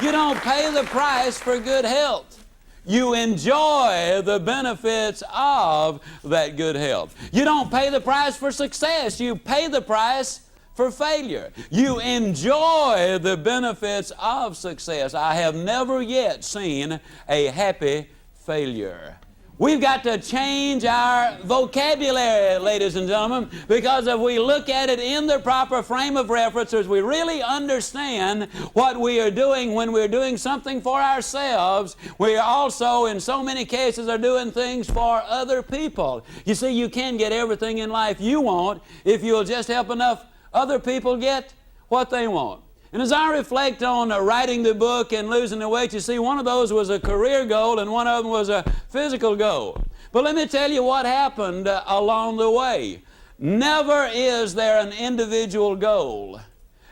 You don't pay the price for good health. You enjoy the benefits of that good health. You don't pay the price for success. You pay the price for failure. You enjoy the benefits of success. I have never yet seen a happy failure. We've got to change our vocabulary, ladies and gentlemen, because if we look at it in the proper frame of reference, as we really understand what we are doing when we're doing something for ourselves, we also, in so many cases, are doing things for other people. You see, you can get everything in life you want if you'll just help enough other people get what they want. And as I reflect on writing the book and losing the weight, you see, one of those was a career goal and one of them was a physical goal. But let me tell you what happened along the way. Never is there an individual goal.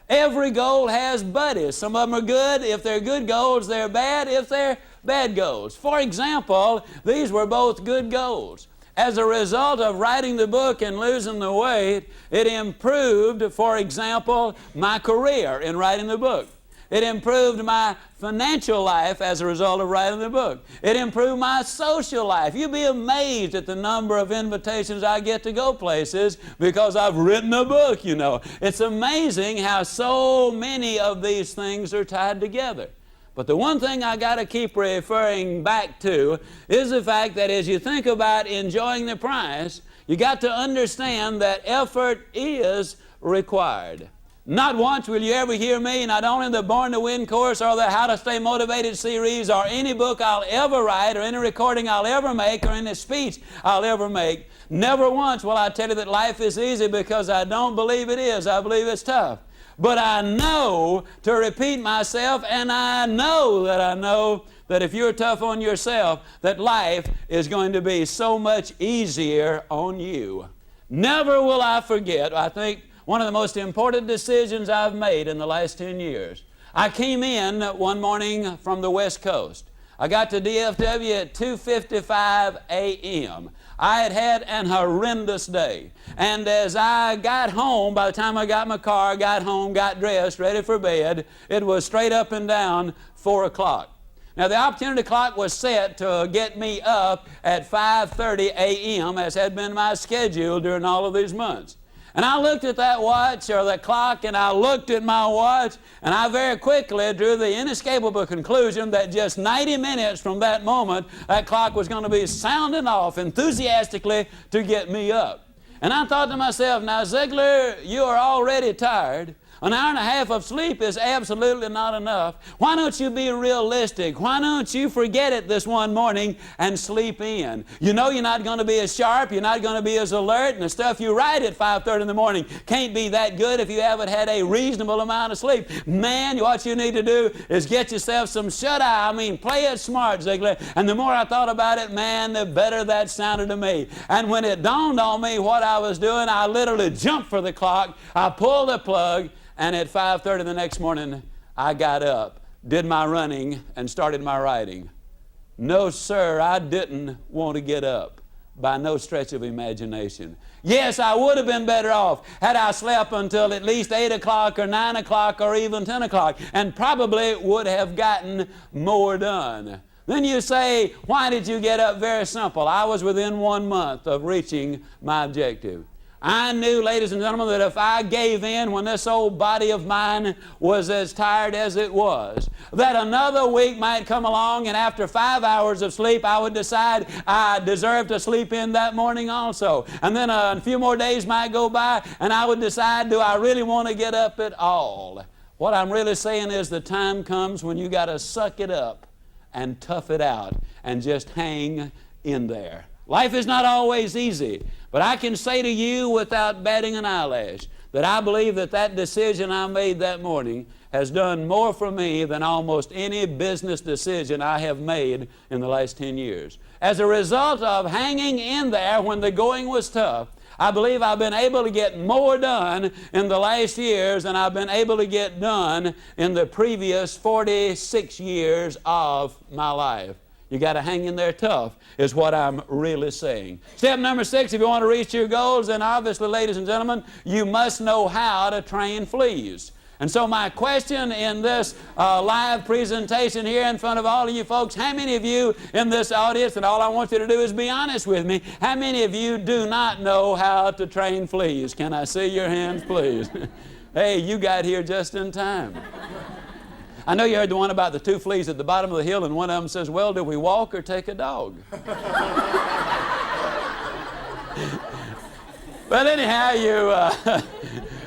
Every goal has buddies. Some of them are good. If they're good goals, they're bad if they're bad goals. For example, these were both good goals. As a result of writing the book and losing the weight, it improved, for example, my career in writing the book. It improved my financial life as a result of writing the book. It improved my social life. You'd be amazed at the number of invitations I get to go places because I've written a book, you know. It's amazing how so many of these things are tied together. But the one thing I got to keep referring back to is the fact that as you think about enjoying the price, you got to understand that effort is required. Not once will you ever hear me, not only in the Born to Win course or the How to Stay Motivated series or any book I'll ever write or any recording I'll ever make or any speech I'll ever make, never once will I tell you that life is easy, because I don't believe it is. I believe it's tough. But I know to repeat myself, and I know that if you're tough on yourself, that life is going to be so much easier on you. Never will I forget, I think, one of the most important decisions I've made in the last 10 years. I came in one morning from the West Coast. I got to DFW at 2:55 a.m. I had had an horrendous day. And as I got home, by the time I got my car, got home, got dressed, ready for bed, it was straight up and down 4 o'clock. Now, the opportunity clock was set to get me up at 5:30 a.m., as had been my schedule during all of these months. And I looked at that watch, or the clock, and I looked at my watch, and I very quickly drew the inescapable conclusion that just 90 minutes from that moment, that clock was going to be sounding off enthusiastically to get me up. And I thought to myself, now, Ziglar, you are already tired. An hour and a half of sleep is absolutely not enough. Why don't you be realistic? Why don't you forget it this one morning and sleep in? You know you're not going to be as sharp, you're not going to be as alert, and the stuff you write at 5:30 in the morning can't be that good if you haven't had a reasonable amount of sleep. Man, what you need to do is get yourself some shut-eye. I mean, play it smart, Ziglar. And the more I thought about it, man, the better that sounded to me. And when it dawned on me what I was doing, I literally jumped for the clock, I pulled the plug, and at 5:30 the next morning, I got up, did my running, and started my writing. No, sir, I didn't want to get up by no stretch of imagination. Yes, I would have been better off had I slept until at least 8 o'clock or 9 o'clock or even 10 o'clock, and probably would have gotten more done. Then you say, why did you get up? Very simple. I was within 1 month of reaching my objective. I knew, ladies and gentlemen, that if I gave in when this old body of mine was as tired as it was, that another week might come along, and after 5 hours of sleep, I would decide I deserved to sleep in that morning also. And then a few more days might go by, and I would decide, do I really want to get up at all? What I'm really saying is the time comes when you got to suck it up and tough it out and just hang in there. Life is not always easy, but I can say to you without batting an eyelash that I believe that that decision I made that morning has done more for me than almost any business decision I have made in the last 10 years. As a result of hanging in there when the going was tough, I believe I've been able to get more done in the last years than I've been able to get done in the previous 46 years of my life. You got to hang in there tough is what I'm really saying. Step number 6, if you want to reach your goals, then obviously, ladies and gentlemen, you must know how to train fleas. And so my question in this live presentation here in front of all of you folks, how many of you in this audience, and all I want you to do is be honest with me, how many of you do not know how to train fleas? Can I see your hands, please? Hey, you got here just in time. I know you heard the one about the two fleas at the bottom of the hill, and one of them says, well, do we walk or take a dog? But anyhow,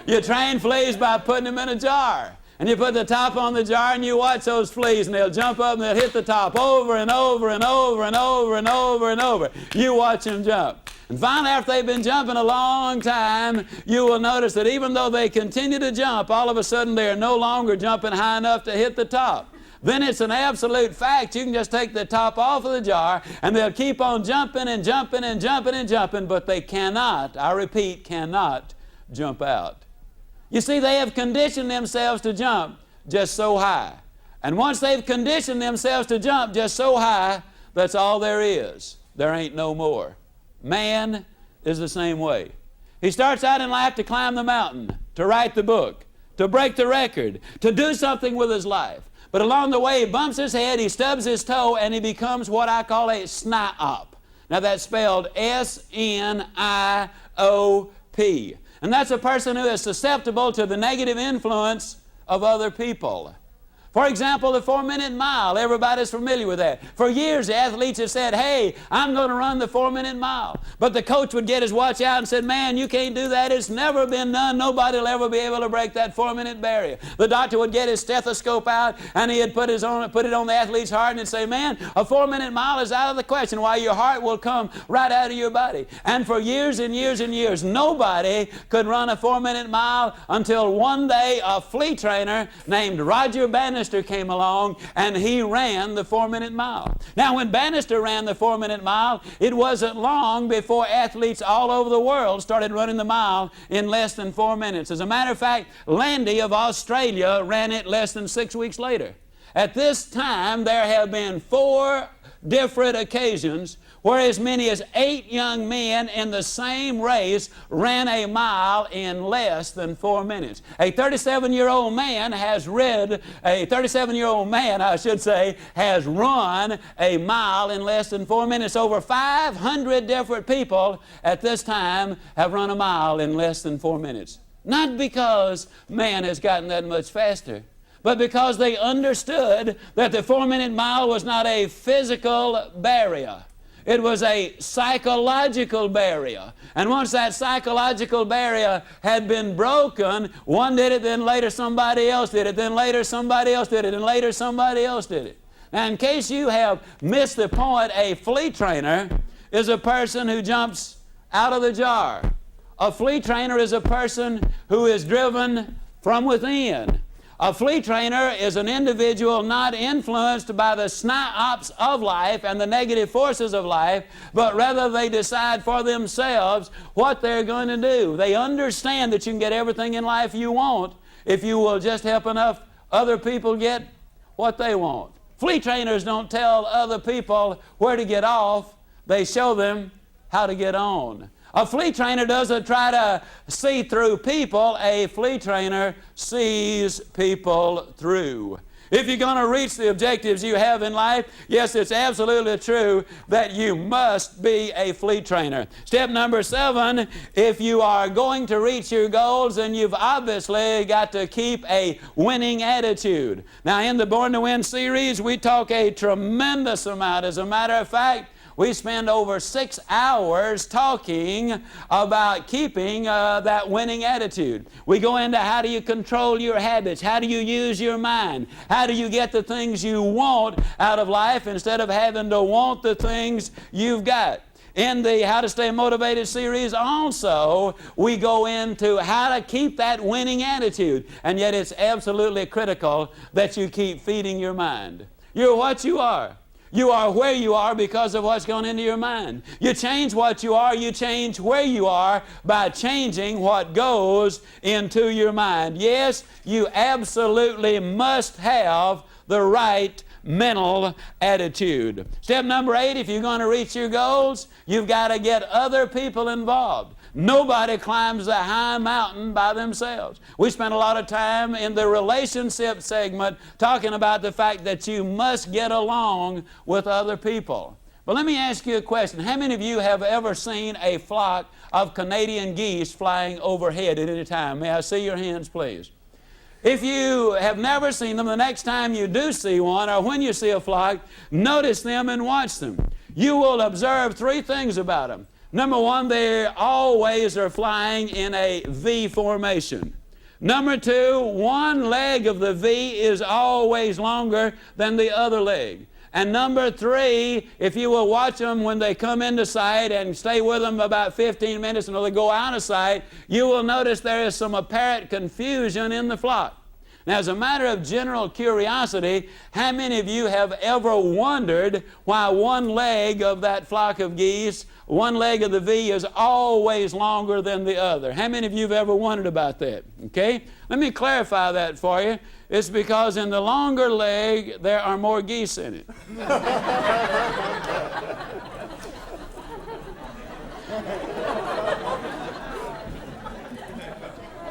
you train fleas by putting them in a jar. And you put the top on the jar and you watch those fleas, and they'll jump up and they'll hit the top over and over and over and over and over and over. You watch them jump. And finally, after they've been jumping a long time, you will notice that even though they continue to jump, all of a sudden they are no longer jumping high enough to hit the top. Then it's an absolute fact. You can just take the top off of the jar, and they'll keep on jumping and jumping and jumping and jumping, but they cannot, I repeat, cannot jump out. You see, they have conditioned themselves to jump just so high. And once they've conditioned themselves to jump just so high, that's all there is. There ain't no more. Man is the same way. He starts out in life to climb the mountain, to write the book, to break the record, to do something with his life. But along the way, he bumps his head, he stubs his toe, and he becomes what I call a SNIOP. Now that's spelled S-N-I-O-P. And that's a person who is susceptible to the negative influence of other people. For example, the 4-minute mile, everybody's familiar with that. For years, the athletes have said, hey, I'm going to run the 4-minute mile. But the coach would get his watch out and said, man, you can't do that. It's never been done. Nobody will ever be able to break that 4-minute barrier. The doctor would get his stethoscope out, and he'd put it on the athlete's heart, and he'd say, man, a 4-minute mile is out of the question. Why, your heart will come right out of your body. And for years and years and years, nobody could run a 4-minute mile until one day a flea trainer named Roger Bannister came along, and he ran the 4-minute mile. Now, when Bannister ran the 4-minute mile, it wasn't long before athletes all over the world started running the mile in less than 4 minutes. As a matter of fact, Landy of Australia ran it less than 6 weeks later. At this time, there have been 4 different occasions where as many as 8 young men in the same race ran a mile in less than 4 minutes. A 37-year-old man has run a mile in less than 4 minutes. Over 500 different people at this time have run a mile in less than 4 minutes. Not because man has gotten that much faster, but because they understood that the 4-minute mile was not a physical barrier. It was a psychological barrier. And once that psychological barrier had been broken, one did it, then later somebody else did it, then later somebody else did it, and later somebody else did it. Now, in case you have missed the point, a flea trainer is a person who jumps out of the jar. A flea trainer is a person who is driven from within. A flea trainer is an individual not influenced by the SNIOPs of life and the negative forces of life, but rather they decide for themselves what they're going to do. They understand that you can get everything in life you want if you will just help enough other people get what they want. Flea trainers don't tell other people where to get off. They show them how to get on. A flea trainer doesn't try to see through people. A flea trainer sees people through. If you're going to reach the objectives you have in life, yes, it's absolutely true that you must be a flea trainer. Step number 7, if you are going to reach your goals, then you've obviously got to keep a winning attitude. Now, in the Born to Win series, we talk a tremendous amount. As a matter of fact, we spend over 6 hours talking about keeping that winning attitude. We go into how do you control your habits, how do you use your mind, how do you get the things you want out of life instead of having to want the things you've got. In the How to Stay Motivated series also, we go into how to keep that winning attitude. And yet it's absolutely critical that you keep feeding your mind. You're what you are. You are where you are because of what's going into your mind. You change what you are, you change where you are by changing what goes into your mind. Yes, you absolutely must have the right mental attitude. Step number 8, if you're going to reach your goals, you've got to get other people involved. Nobody climbs a high mountain by themselves. We spent a lot of time in the relationship segment talking about the fact that you must get along with other people. But let me ask you a question. How many of you have ever seen a flock of Canadian geese flying overhead at any time? May I see your hands, please? If you have never seen them, the next time you do see one, or when you see a flock, notice them and watch them. You will observe 3 things about them. Number 1, they always are flying in a V formation. Number 2, one leg of the V is always longer than the other leg. And number 3, if you will watch them when they come into sight and stay with them about 15 minutes until they go out of sight, you will notice there is some apparent confusion in the flock. Now, as a matter of general curiosity, how many of you have ever wondered why one leg of that flock of geese, one leg of the V, is always longer than the other? How many of you have ever wondered about that? Okay? Let me clarify that for you. It's because in the longer leg, there are more geese in it.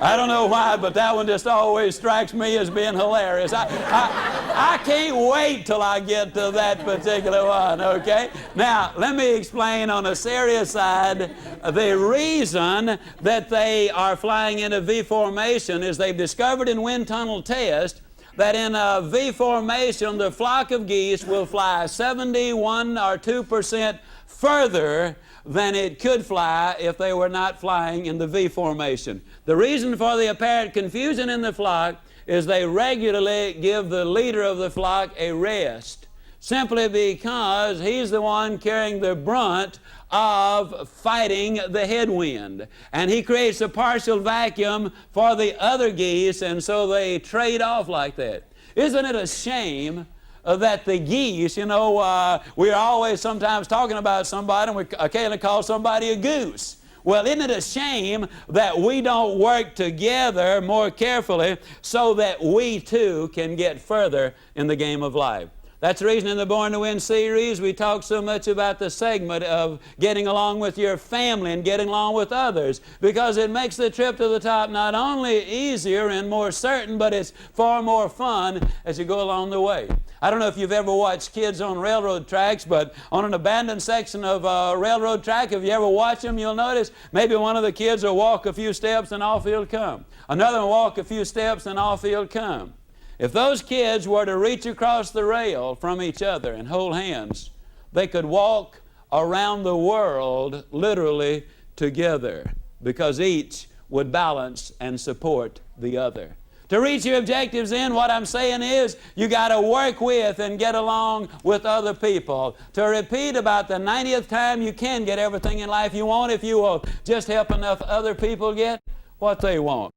I don't know why, but that one just always strikes me as being hilarious. I can't wait till I get to that particular one, okay? Now, let me explain on a serious side. The reason that they are flying in a V formation is they've discovered in wind tunnel test that in a V formation, the flock of geese will fly 71 or 2% further than it could fly if they were not flying in the V formation. The reason for the apparent confusion in the flock is they regularly give the leader of the flock a rest, simply because he's the one carrying the brunt of fighting the headwind. And he creates a partial vacuum for the other geese, and so they trade off like that. Isn't it a shame that the geese, we're always sometimes talking about somebody, and we occasionally call somebody a goose. Well, isn't it a shame that we don't work together more carefully so that we too can get further in the game of life? That's the reason in the Born to Win series we talk so much about the segment of getting along with your family and getting along with others, because it makes the trip to the top not only easier and more certain, but it's far more fun as you go along the way. I don't know if you've ever watched kids on railroad tracks, but on an abandoned section of a railroad track, if you ever watch them, you'll notice maybe one of the kids will walk a few steps and off he'll come. Another will walk a few steps and off he'll come. If those kids were to reach across the rail from each other and hold hands, they could walk around the world literally together, because each would balance and support the other. To reach your objectives then, what I'm saying is you got to work with and get along with other people. To repeat about the 90th time, you can get everything in life you want if you will just help enough other people get what they want.